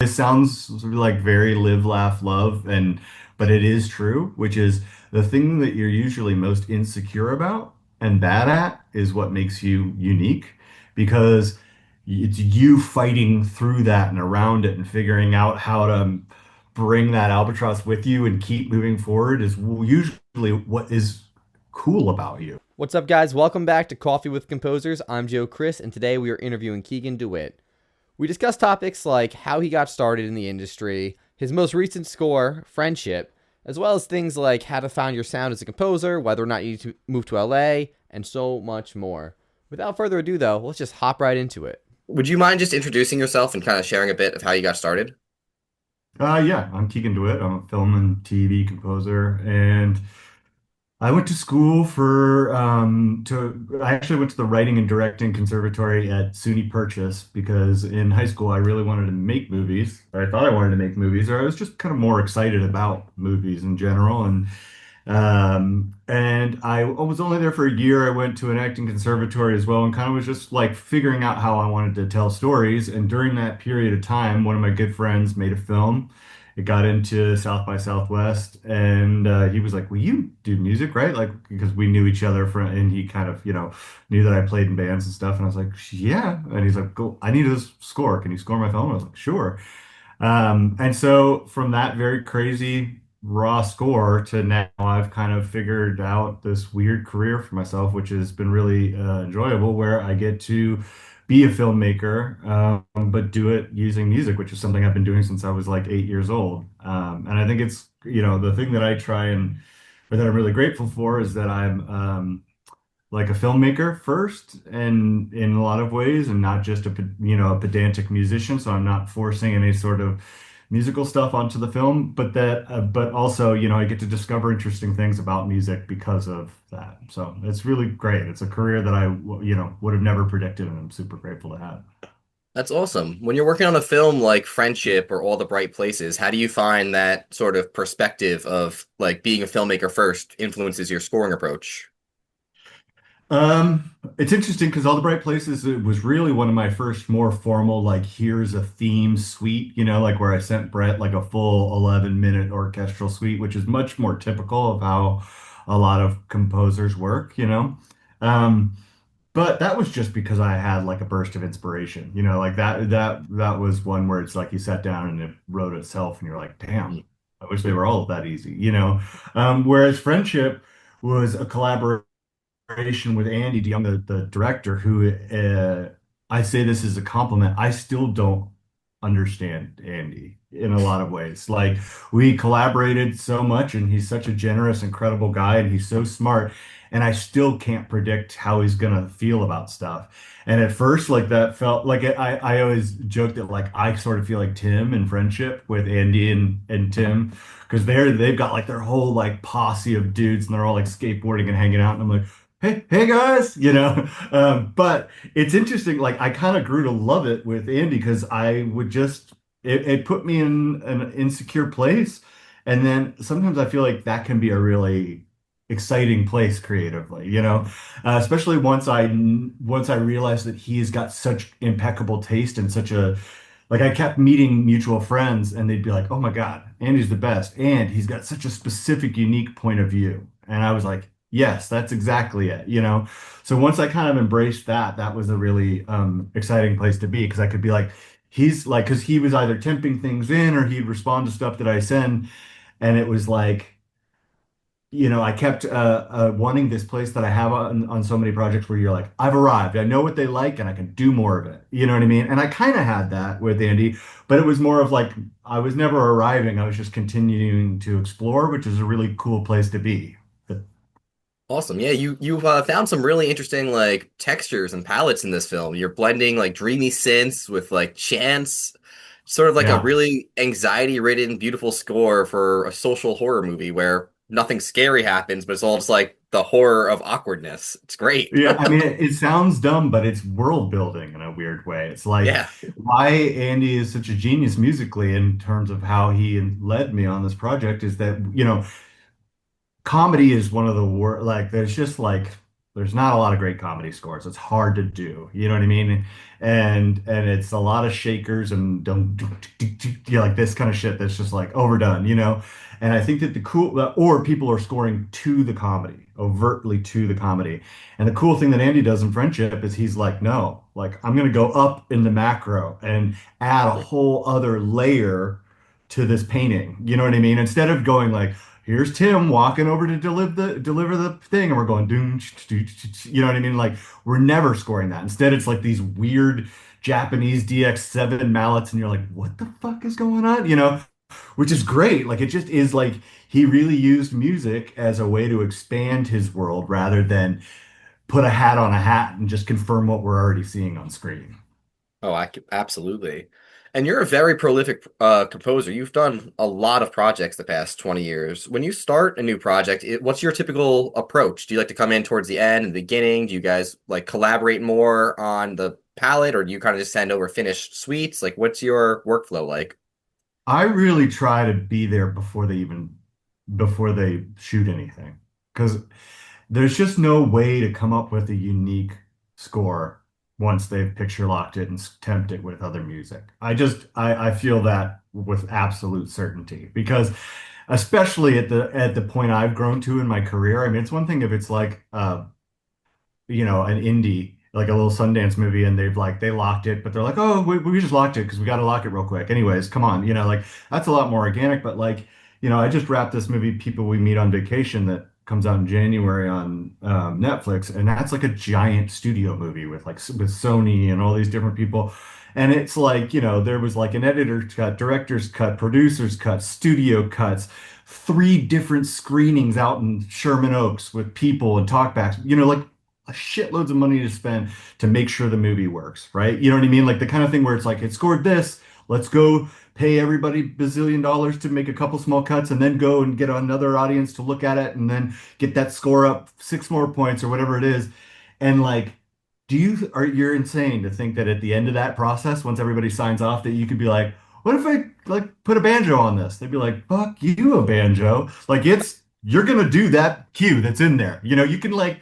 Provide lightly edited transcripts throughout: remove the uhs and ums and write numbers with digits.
This sounds sort of like very live, laugh, love, and but it is true, which is the thing that you're usually most insecure about and bad at is what makes you unique because it's you fighting through that and around it and figuring out how to bring that albatross with you and keep moving forward is usually what is cool about you. What's up, guys? Welcome back to Coffee with Composers. I'm Joe Chris, and today we are interviewing Keegan DeWitt. We discuss topics like how he got started in the industry, his most recent score, Friendship, as well as things like how to find your sound as a composer, whether or not you need to move to LA, and so much more. Without further ado, though, let's just hop right into it. Would you mind just introducing yourself and kind of sharing a bit of how you got started? Yeah, I'm Keegan DeWitt. I'm a film and TV composer, and I went to school I actually went to the writing and directing conservatory at SUNY Purchase because in high school I really wanted to make movies. Or I thought I wanted to make movies, or I was just kind of more excited about movies in general. And I was only there for a year. I went to an acting conservatory as well and kind of was just like figuring out how I wanted to tell stories. And during that period of time, one of my good friends made a film. It got into South by Southwest, and he was like, "Well, you do music, right?" Like because we knew each other from, and he kind of, knew that I played in bands and stuff. And I was like, "Yeah." And he's like, "Cool. I need a score. Can you score my film?" I was like, "Sure." And so from that very crazy raw score to now, I've kind of figured out this weird career for myself, which has been really enjoyable, where I get to be a filmmaker, but do it using music, which is something I've been doing since I was like 8 years old. And I think it's, the thing that I try and, or that I'm really grateful for is that I'm like a filmmaker first and in a lot of ways and not just a pedantic musician, so I'm not forcing any sort of musical stuff onto the film, but also I get to discover interesting things about music because of that. So it's really great. It's a career that I would have never predicted, and I'm super grateful to have. That's awesome. When you're working on a film like Friendship or All the Bright Places, how do you find that sort of perspective of like being a filmmaker first influences your scoring approach? It's interesting because All the Bright Places, it was really one of my first more formal, like, here's a theme suite, like where I sent Brett like a full 11-minute orchestral suite, which is much more typical of how a lot of composers work. Um, but that was just because I had like a burst of inspiration, like that was one where it's like you sat down and it wrote itself and you're like, damn, I wish they were all that easy. Whereas Friendship was a collaboration with Andy DeYoung, the director, who I say this as a compliment. I still don't understand Andy in a lot of ways. Like we collaborated so much, and he's such a generous, incredible guy, and he's so smart. And I still can't predict how he's gonna feel about stuff. And at first, like that felt like I always joke that like I sort of feel like Tim in Friendship with Andy and Tim because they've got like their whole like posse of dudes and they're all like skateboarding and hanging out. And I'm like, hey guys. But it's interesting. Like I kind of grew to love it with Andy because I would just it put me in an insecure place, and then sometimes I feel like that can be a really exciting place creatively. Especially once I realized that he's got such impeccable taste and such a like I kept meeting mutual friends and they'd be like, "Oh my God, Andy's the best." And he's got such a specific, unique point of view. And I was like, "Yes, that's exactly it." So once I kind of embraced that, that was a really exciting place to be because I could be like, he's like, because he was either temping things in or he'd respond to stuff that I send. And it was like, I kept wanting this place that I have on so many projects where you're like, I've arrived. I know what they like and I can do more of it. You know what I mean? And I kind of had that with Andy, but it was more of like, I was never arriving. I was just continuing to explore, which is a really cool place to be. But Awesome. Yeah, you've found some really interesting like textures and palettes in this film. You're blending like dreamy synths with like chants, sort of like a yeah. really anxiety-ridden, beautiful score for a social horror movie where nothing scary happens, but it's all just like the horror of awkwardness. It's great. Yeah, I mean, it sounds dumb, but it's world building in a weird way. It's like Yeah. why Andy is such a genius musically in terms of how he led me on this project is that, comedy is one of the wor like there's just like There's not a lot of great comedy scores. It's hard to do. You know what I mean? And it's a lot of shakers and don't like this kind of shit that's just like overdone, you know? And I think that the cool or people are scoring to the comedy, overtly to the comedy. And the cool thing that Andy does in Friendship is he's like, no, like I'm gonna go up in the macro and add a whole other layer to this painting. You know what I mean? Instead of going like, here's Tim walking over to deliver the thing, and we're going doom, you know what I mean? Like we're never scoring that. Instead, it's like these weird Japanese DX7 mallets, and you're like, what the fuck is going on? You know, which is great. Like it just is like he really used music as a way to expand his world rather than put a hat on a hat and just confirm what we're already seeing on screen. Oh, absolutely. And you're a very prolific composer. You've done a lot of projects the past 20 years. When you start a new project, what's your typical approach? Do you like to come in towards the end and the beginning? Do you guys like collaborate more on the palette, or do you kind of just send over finished suites? Like, what's your workflow like? I really try to be there before they shoot anything because there's just no way to come up with a unique score once they've picture locked it and tempt it with other music. I feel that with absolute certainty because especially at the point I've grown to in my career, I mean it's one thing if it's like an indie, like a little Sundance movie, and they locked it, but they're like, oh, we just locked it because we got to lock it real quick. Anyways, come on, like that's a lot more organic. But like, I just wrapped this movie, People We Meet on Vacation, that comes out in January on Netflix, and that's like a giant studio movie with Sony and all these different people. And it's like, there was like an editor's cut, director's cut, producer's cut, studio cuts, three different screenings out in Sherman Oaks with people and talkbacks, like shitloads of money to spend to make sure the movie works, right? You know what I mean? Like the kind of thing where it's like it scored this, let's go pay everybody bazillion dollars to make a couple small cuts and then go and get another audience to look at it and then get that score up 6 more points or whatever it is. And like, you're insane to think that at the end of that process, once everybody signs off, that you could be like, what if I like put a banjo on this? They'd be like, fuck you, a banjo. Like you're gonna do that cue that's in there. You can like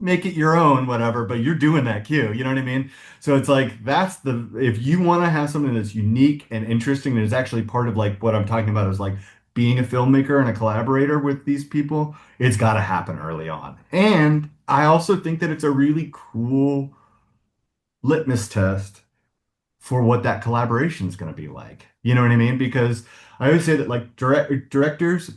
make it your own, whatever, but you're doing that cue. You know what I mean? So it's like if you want to have something that's unique and interesting and is actually part of like what I'm talking about is like being a filmmaker and a collaborator with these people, it's got to happen early on. And I also think that it's a really cool litmus test for what that collaboration is going to be like. You know what I mean? Because I always say that like directors,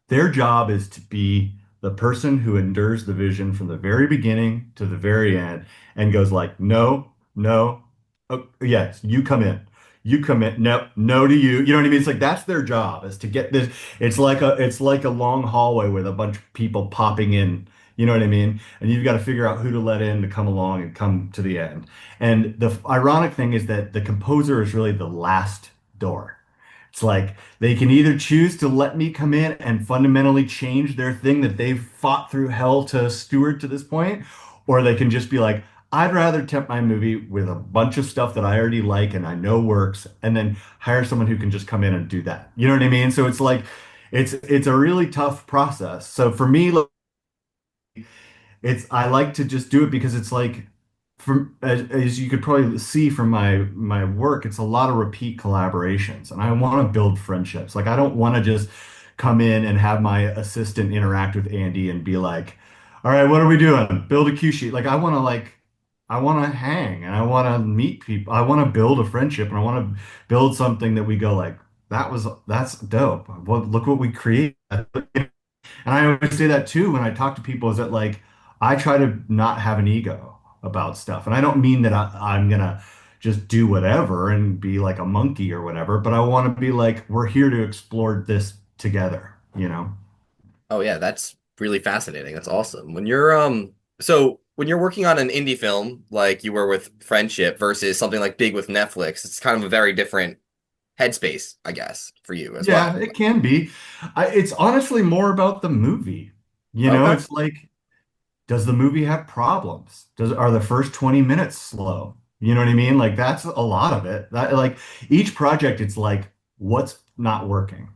their job is to be the person who endures the vision from the very beginning to the very end and goes like, no, no, oh, yes, you come in. You come in. No, no to you. You know what I mean? It's like that's their job is to get this. It's like a long hallway with a bunch of people popping in. You know what I mean? And you've got to figure out who to let in to come along and come to the end. And the ironic thing is that the composer is really the last door. It's like they can either choose to let me come in and fundamentally change their thing that they've fought through hell to steward to this point, or they can just be like, I'd rather tempt my movie with a bunch of stuff that I already like and I know works, and then hire someone who can just come in and do that. You know what I mean? So it's like it's a really tough process. So for me, I like to just do it because it's like from as you could probably see from my work, it's a lot of repeat collaborations, and I want to build friendships. Like I don't want to just come in and have my assistant interact with Andy and be like, "All right, what are we doing? Build a cue sheet." Like I want to hang and I want to meet people. I want to build a friendship and I want to build something that we go like, that's dope. Well, look what we created. And I always say that too when I talk to people is that like I try to not have an ego about stuff. And I don't mean that I'm gonna just do whatever and be like a monkey or whatever, but I want to be like, we're here to explore this together, you know? Oh yeah, that's really fascinating. That's awesome. When you're working on an indie film like you were with Friendship versus something like big with Netflix, it's kind of a very different headspace, I guess, for you as well. Yeah, it can be. It's honestly more about the movie. Okay. It's like, does the movie have problems? Are the first 20 minutes slow? You know what I mean? Like that's a lot of it. That like each project, it's like, what's not working?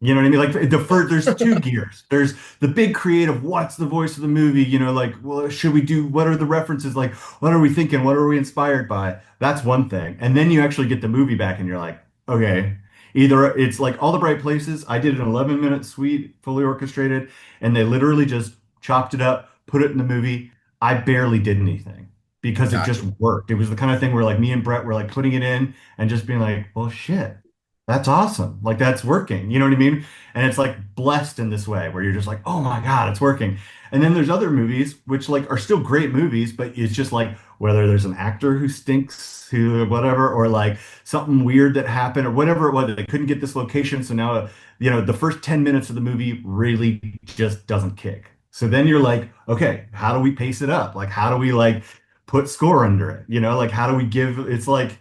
You know what I mean? Like the first, there's two gears. There's the big creative, what's the voice of the movie? You know, like, well, should we do, what are the references? Like, what are we thinking? What are we inspired by? That's one thing. And then you actually get the movie back and you're like, okay, either it's like All the Bright Places. I did an 11-minute suite, fully orchestrated, and they literally just chopped it up, put it in the movie. I barely did anything because it just Gotcha. worked. It was the kind of thing where like me and Brett were like putting it in and just being like, well, shit. That's awesome. Like that's working. You know what I mean? And it's like blessed in this way where you're just like, oh my God, it's working. And then there's other movies which like are still great movies, but it's just like whether there's an actor who stinks, who whatever, or like something weird that happened or whatever it was. They couldn't get this location. So now, the first 10 minutes of the movie really just doesn't kick. So then you're like, okay, how do we pace it up? Like, how do we like put score under it? Like how do we give, it's like,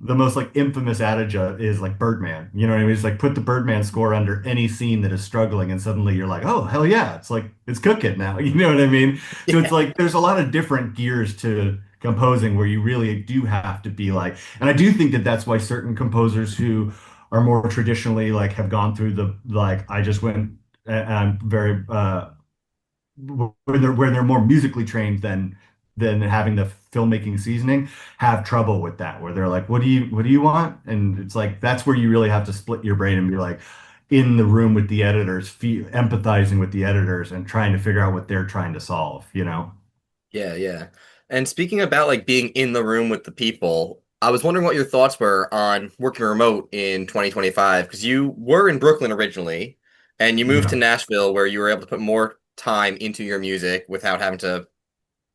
the most like infamous adage is like Birdman. You know what I mean? It's like put the Birdman score under any scene that is struggling, and suddenly you're like, oh hell yeah, it's like it's cooking now. You know what I mean? So it's Yeah. like there's a lot of different gears to composing where you really do have to be like, and I do think that that's why certain composers who are more traditionally like have gone through the like I just went and I'm very where they're more musically trained than having the filmmaking seasoning have trouble with that where they're like what do you want, and it's like that's where you really have to split your brain and be like in the room with the editors, empathizing with the editors and trying to figure out what they're trying to solve. Yeah, yeah. And speaking about like being in the room with the people, I was wondering what your thoughts were on working remote in 2025 because you were in Brooklyn originally and you moved to Yeah, Nashville where you were able to put more time into your music without having to,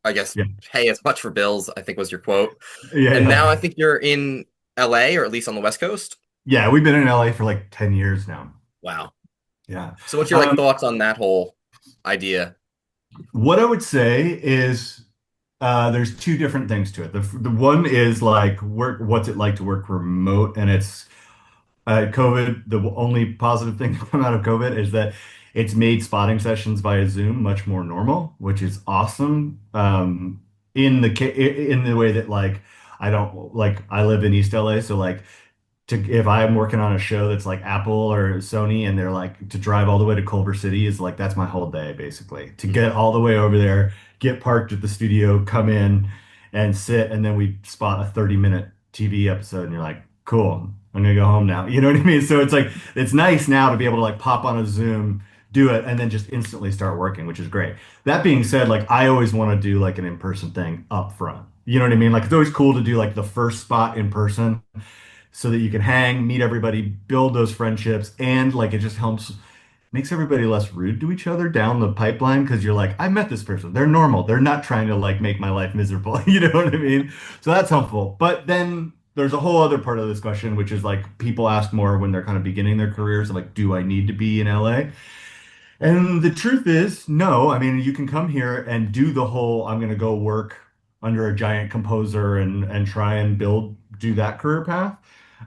I guess, yeah, pay as much for bills, I think was your quote. yeah, And now yeah. I think you're in LA or at least on the West Coast. Yeah, we've been in LA for like 10 years now. Wow. Yeah. So what's your like um thoughts on that whole idea? what I would say is there's two different things to it. The one is like work, what's it like to work remote, and it's COVID, the only positive thing to come out of COVID is that it's made spotting sessions via Zoom much more normal, which is awesome. In the way that like I don't like I live in East LA, so like if I'm working on a show that's like Apple or Sony and they're like to drive all the way to Culver City is like that's my whole day basically. To get all the way over there, get parked at the studio, come in and sit, and then we spot a 30-minute TV episode and you're like, cool, I'm gonna go home now. You know what I mean? So it's like it's nice now to be able to like pop on a Zoom, do it, and then just instantly start working, which is great. That being said, like I always want to do like an in-person thing up front. You know what I mean? Like it's always cool to do like the first spot in person so that you can hang, meet everybody, build those friendships, and like it just helps makes everybody less rude to each other down the pipeline because you're like, I met this person. They're normal. They're not trying to like make my life miserable. You know what I mean? So that's helpful. But then there's a whole other part of this question, which is like people ask more when they're kind of beginning their careers, like, do I need to be in LA? And the truth is, no. I mean, you can come here and do the whole I'm going to go work under a giant composer and try and do that career path.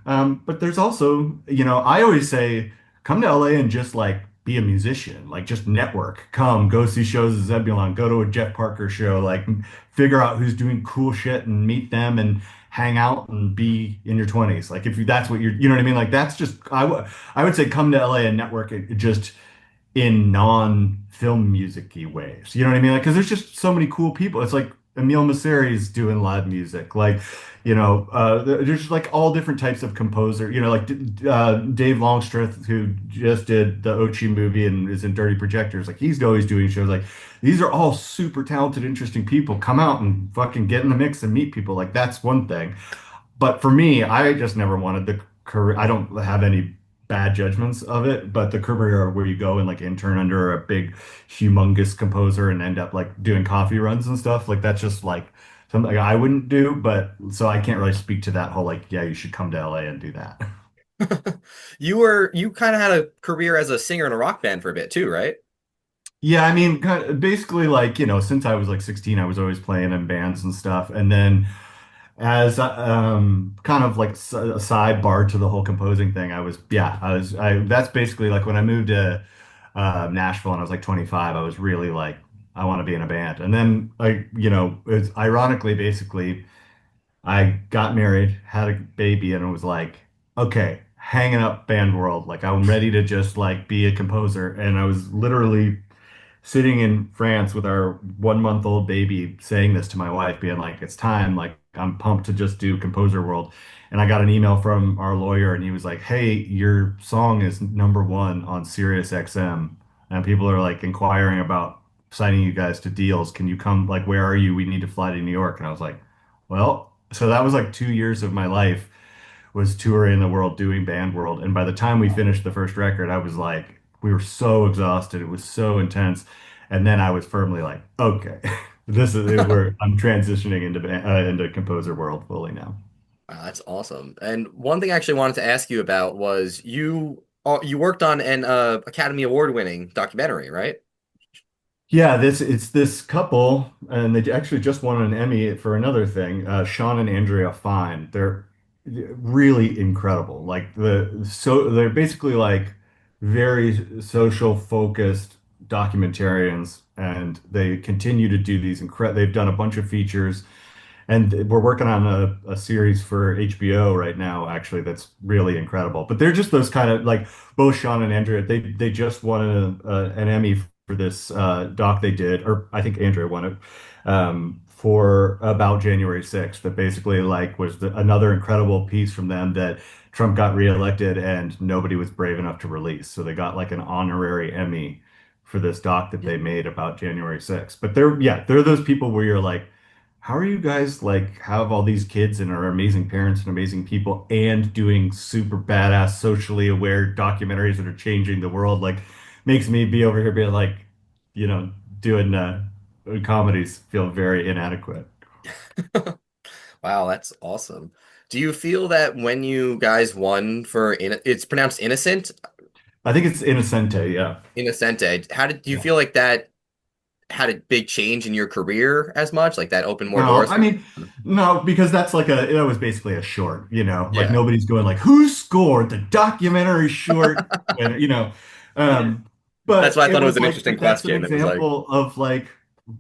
But there's also, I always say, come to LA and just like be a musician, like just network. Come, go see shows at Zebulon, go to a Jeff Parker show, like figure out who's doing cool shit and meet them and hang out and be in your 20s. Like if that's what you know what I mean? Like that's just, I would say come to LA and network it just in non-film music-y ways. You know what I mean? Like, because there's just so many cool people. It's like Emil Mosseri's doing live music. Like, there's just like all different types of composer. Like Dave Longstreth, who just did the Ochi movie and is in Dirty Projectors. Like, he's always doing shows. Like, these are all super talented, interesting people. Come out and fucking get in the mix and meet people. Like, that's one thing. But for me, I just never wanted the career. I don't have any bad judgments of it, but the career where you go and like intern under a big, humongous composer and end up like doing coffee runs and stuff, like that's just like something like I wouldn't do. But so I can't really speak to that whole like, yeah, you should come to LA and do that. You kind of had a career as a singer in a rock band for a bit too, right? Yeah, I mean, basically, like, since I was like 16, I was always playing in bands and stuff. And then as kind of like a sidebar to the whole composing thing, that's basically like when I moved to Nashville and I was like 25, I was really like, I want to be in a band. And then it's ironically, basically, I got married, had a baby, and it was like, okay, hanging up band world. Like I'm ready to just like be a composer. And I was literally sitting in France with our 1 month old baby saying this to my wife, being like, it's time. Like I'm pumped to just do Composer World. And I got an email from our lawyer and he was like, hey, your song is #1 on Sirius XM. And people are like inquiring about signing you guys to deals. Can you come? Like, where are you? We need to fly to New York. And I was like, well, so that was like 2 years of my life was touring the world doing band world. And by the time we finished the first record, I was like, we were so exhausted. It was so intense. And then I was firmly like, okay, this is where I'm transitioning into composer world fully now. Wow, that's awesome. And one thing I actually wanted to ask you about was you worked on an Academy Award winning documentary, right? Yeah, this it's this couple, and they actually just won an Emmy for another thing. Sean and Andrea Fine. They're really incredible. They're basically like very social focused documentarians, and they continue to do these incredible. They've done a bunch of features. And we're working on a series for HBO right now, actually, that's really incredible. But they're just those kind of like both Sean and Andrea, they just won an Emmy for this doc they did, or I think Andrea won it for about January 6th. That basically like was another incredible piece from them that Trump got reelected and nobody was brave enough to release. So they got like an honorary Emmy for this doc that they made about January 6th. But they're those people where you're like, how are you guys like have all these kids and are amazing parents and amazing people and doing super badass socially aware documentaries that are changing the world? Like makes me be over here being like, you know, doing comedies feel very inadequate. Wow, that's awesome. Do you feel that when you guys won for it's pronounced Innocent, I think it's Innocente, yeah. Innocente, how did do you Yeah. feel like that had a big change in your career as much? Like that opened more No, doors I for mean, no, because that's like that was basically a short, like Yeah. nobody's going like, who scored the documentary short, and um, That's but why I it thought it was was an like, interesting but that's an question. It was like, example of like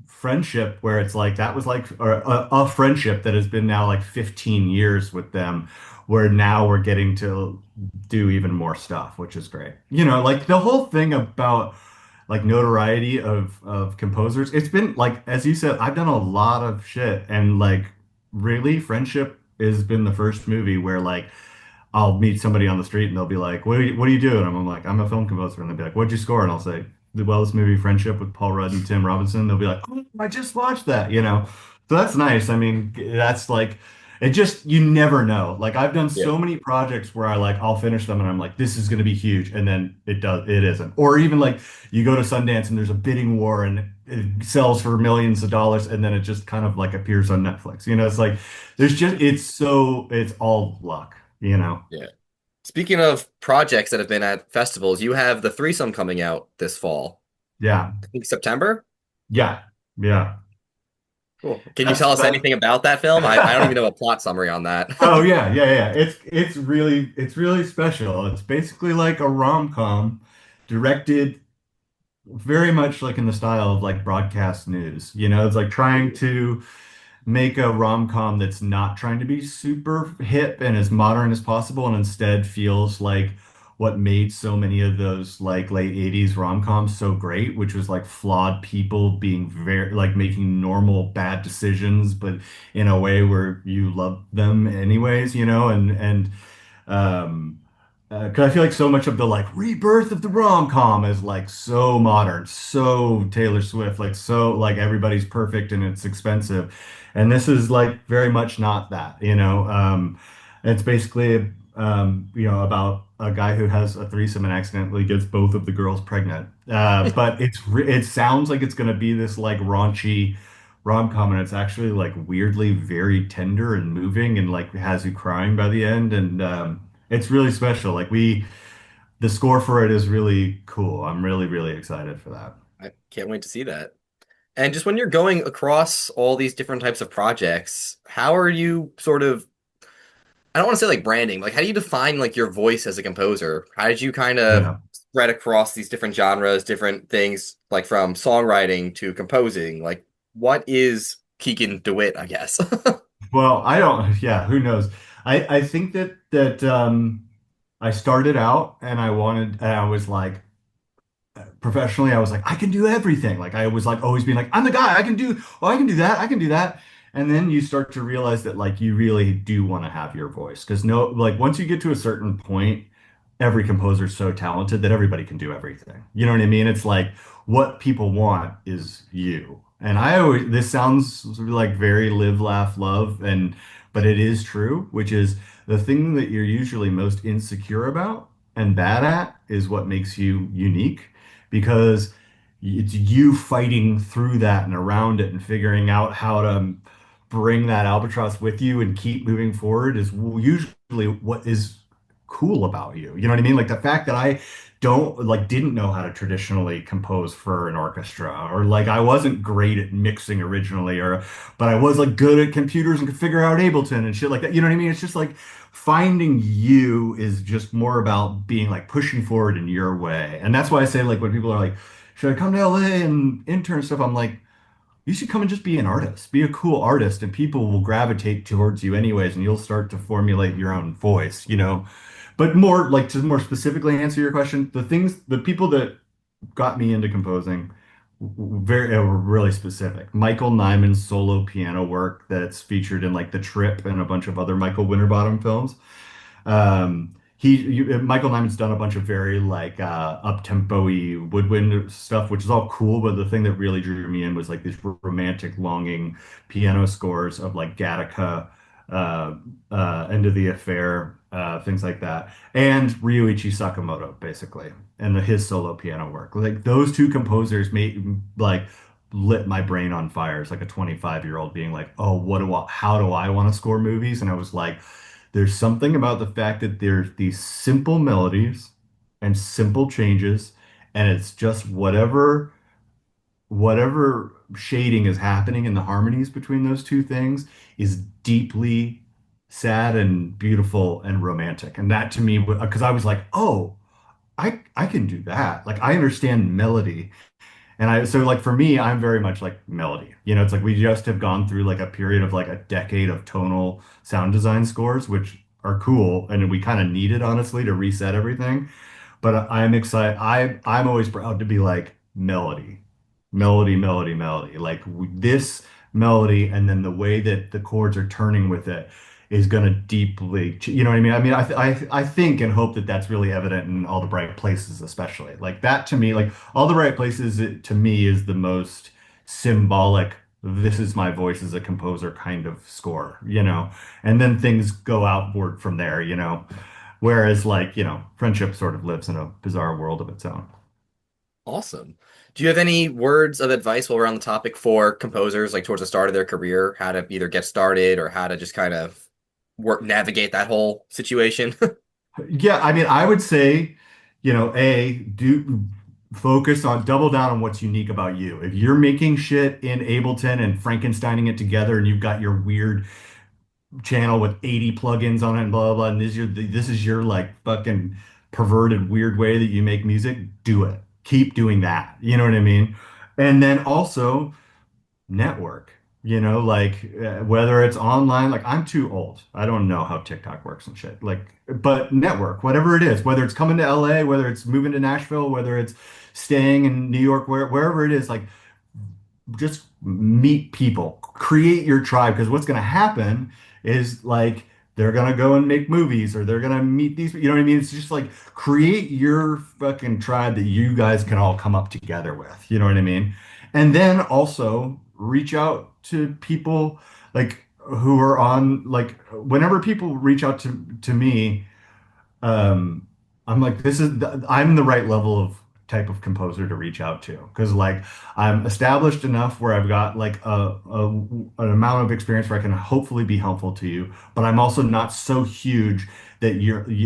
friendship where it's like that was like a friendship that has been now like 15 years with them, where now we're getting to do even more stuff, which is great. Like the whole thing about like notoriety of composers. It's been like as you said, I've done a lot of shit and like really Friendship has been the first movie where like I'll meet somebody on the street and they'll be like, what do you do?" And I'm like, "I'm a film composer." And they'll be like, "What'd you score?" And I'll say, "Well, this movie Friendship with Paul Rudd and Tim Robinson." They'll be like, "Oh, I just watched that." So that's nice. I mean, that's like it just you never know. Like I've done yeah. so many projects where I'll finish them and I'm like, this is gonna be huge, and then it isn't. Or even like you go to Sundance and there's a bidding war and it sells for millions of dollars and then it just kind of like appears on Netflix. It's like it's all luck. Yeah. Speaking of projects that have been at festivals, you have the Threesome coming out this fall. Yeah. I think September. Yeah. Yeah. Cool. Can you That's tell us that. anything about that film? I don't even know a plot summary on that. Oh yeah, yeah, yeah. It's really special. It's basically like a rom-com directed very much like in the style of like broadcast news. It's like trying to make a rom-com that's not trying to be super hip and as modern as possible and instead feels like what made so many of those like late 80s rom-coms so great, which was like flawed people being very like making normal bad decisions, but in a way where you love them anyways, and um, because I feel like so much of the like rebirth of the rom-com is like so modern, so Taylor Swift, like so like everybody's perfect and it's expensive. And this is like very much not that. It's basically about a guy who has a threesome and accidentally gets both of the girls pregnant. But it sounds like it's gonna be this like raunchy rom-com and it's actually like weirdly very tender and moving and like has you crying by the end and it's really special. The score for it is really cool. I'm really, really excited for that. I can't wait to see that. And just when you're going across all these different types of projects, how are you sort of, I don't want to say like branding, like how do you define like your voice as a composer? How did you kind of Yeah. spread across these different genres, different things, like from songwriting to composing? Like what is Keegan DeWitt, I guess? Well, I don't, yeah, who knows? I think that I started out and I was like, professionally, I was like, I can do everything. Like I was like always being like, I'm the guy. I can do that. I can do that. And then you start to realize that like you really do want to have your voice because no, like once you get to a certain point, every composer is so talented that everybody can do everything. You know what I mean? It's like what people want is you. And I always, this sounds like very live, laugh, love, and but it is true, which is the thing that you're usually most insecure about and bad at is what makes you unique because it's you fighting through that and around it and figuring out how to bring that albatross with you and keep moving forward is usually what is cool about you. You know what I mean? Like the fact that I didn't know how to traditionally compose for an orchestra or like I wasn't great at mixing originally or but I was like good at computers and could figure out Ableton and shit like that. You know what I mean? It's just like finding you is just more about being like pushing forward in your way. And that's why I say like when people are like, should I come to LA and intern stuff? I'm like, you should come and just be an artist, be a cool artist, and people will gravitate towards you anyways, and you'll start to formulate your own voice, you know. But more like to more specifically answer your question, the people that got me into composing were really specific. Michael Nyman's solo piano work that's featured in like The Trip and a bunch of other Michael Winterbottom films. Michael Nyman's done a bunch of very like up-tempo-y woodwind stuff, which is all cool, but the thing that really drew me in was like these romantic, longing piano scores of like Gattaca, uh, End of the Affair, things like that, and Ryuichi Sakamoto, basically, and his solo piano work. Like those two composers made like lit my brain on fire as like a 25-year-old being like, oh, how do I want to score movies? And I was like, there's something about the fact that there's these simple melodies and simple changes, and it's just whatever shading is happening in the harmonies between those two things is deeply sad and beautiful and romantic. And that to me, because I was like, oh, I can do that. Like I understand melody and so like for me, I'm very much like melody. You know, it's like we just have gone through like a period of like a decade of tonal sound design scores, which are cool, and we kind of need it honestly to reset everything. But I'm excited. I'm always proud to be like melody, melody, melody, melody. Like this melody, and then the way that the chords are turning with it is going to deeply, you know what I mean? I mean, I think and hope that that's really evident in All the Bright Places, especially. Like that to me, like All the Bright Places, to me is the most symbolic. This is my voice as a composer kind of score, you know, and then things go outward from there, you know. Whereas, like, you know, friendship sort of lives in a bizarre world of its own. Awesome. Do you have any words of advice while we're on the topic for composers, like towards the start of their career, how to either get started or how to just kind of navigate that whole situation? Yeah, I mean, I would say, you know, do focus on double down on what's unique about you. If you're making shit in Ableton and Frankensteining it together and you've got your weird channel with 80 plugins on it and blah blah blah, and this is your like fucking perverted weird way that you make music, do it. Keep doing that. You know what I mean? And then also network. You know, like whether it's online, like I'm too old. I don't know how TikTok works and shit. Like, but network, whatever it is, whether it's coming to LA, whether it's moving to Nashville, whether it's staying in New York, wherever it is, like just meet people, create your tribe. Because what's going to happen is like they're going to go and make movies or they're going to meet these, you know what I mean? It's just like create your fucking tribe that you guys can all come up together with. You know what I mean? And then also reach out to people like who are on like whenever people reach out to me um I'm like I'm the right level of type of composer to reach out to because like I'm established enough where I've got like an amount of experience where I can hopefully be helpful to you, but I'm also not so huge that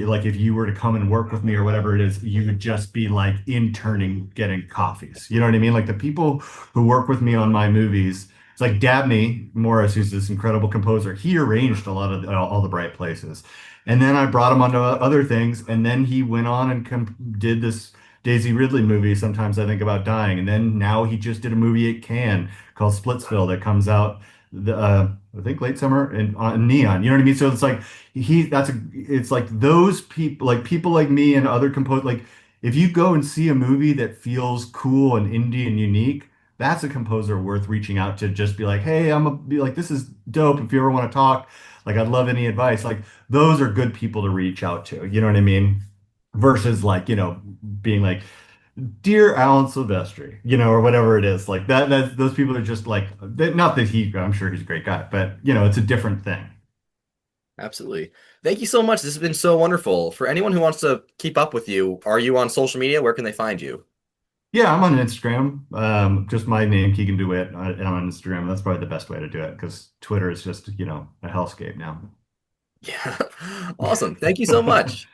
like if you were to come and work with me or whatever it is, you would just be like interning getting coffees. You know what I mean? Like the people who work with me on my movies, it's like Dabney Morris, who's this incredible composer. He arranged a lot of all the bright places. And then I brought him onto other things, and then he went on and did this Daisy Ridley movie. Sometimes I think about dying, and then now he just did a movie at Cannes called Splitsville that comes out the I think late summer and on Neon. You know what I mean? So it's like it's like those people, like people like me and other composers. Like if you go and see a movie that feels cool and indie and unique, that's a composer worth reaching out to. Just be like, hey, be like, this is dope. If you ever want to talk, like I'd love any advice. Like those are good people to reach out to. You know what I mean? Versus like, being like, dear Alan Silvestri, or whatever it is. Like those people are just like, not that I'm sure he's a great guy, but it's a different thing. Absolutely. Thank you so much. This has been so wonderful. For anyone who wants to keep up with you, are you on social media? Where can they find you? Yeah, I'm on Instagram. Just my name, Keegan DeWitt, and I'm on Instagram. That's probably the best way to do it because Twitter is just, a hellscape now. Yeah. Awesome. Thank you so much.